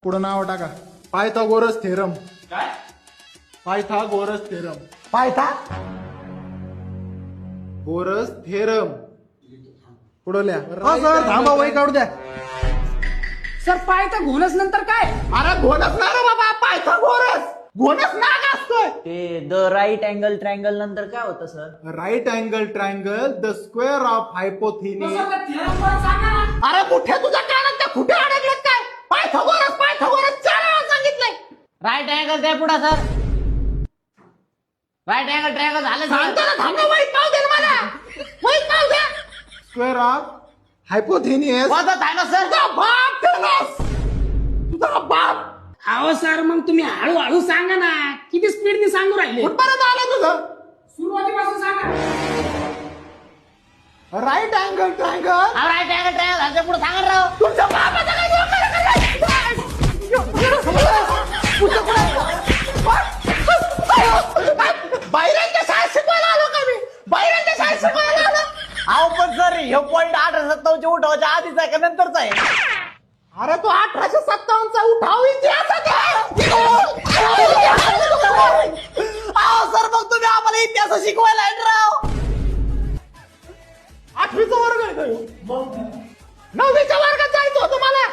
पुढं नाव टाका. Pythagoras theorem. काय? Pythagoras theorem. गोरस थेरम. पुढं लिहा. सर थांबा, वही काढू द्या. सर पायथा घोलस नंतर काय? अरे घोणस ना रे बाबा, पायथागोरस घोणस नाग असतोय. ते द राईट अँगल ट्रायंगल नंतर काय होतं sir? Right angle triangle the square of hypotenuse. Sir theorem पण सांगा ना. अरे कुठे तुझ्या कानात त्या कुठे अडकलेत काय? पायथागोरस पायथागोरस 4 वेळा सांगितलंय. राईट अँगल द्या पुढे सर. राईट अँगल ट्रायंगल झालं सांगतो ना, थांबा, वही पाव दे ना मला. वही पाव दे. Square of हायपोथिनिस. आहे ना सर. तुझा बाप ठेवलास. तुझा बाप. अहो सर मग तुम्ही हळूहळू सांगा ना, किती स्पीडने सांगू राहिले. कुठपर्यंत आलं तुझं? सुरुवातीपासून सांगा. Right angle triangle. Right angle triangle झालं पुढे सांगा राव. तुमच्या बापाचं काय डोकं बाहेरच्या शाळेत शिकवायला आलो का मी? बाहेरच्या शाळेत शिकवायला आलो. अहो पण सर हे पॉईंट 1857 उठवायच्या आधीचा आहे का नंतरचा आहे? अरे तो 1857चा उठाव इतिहासात आहे. अहो सर मग तुम्ही आम्हाला इतिहास शिकवायला आहे राव. 8वीचा वर्ग आहे तो. 9वीच्या वर्गात जायचं होतं मला.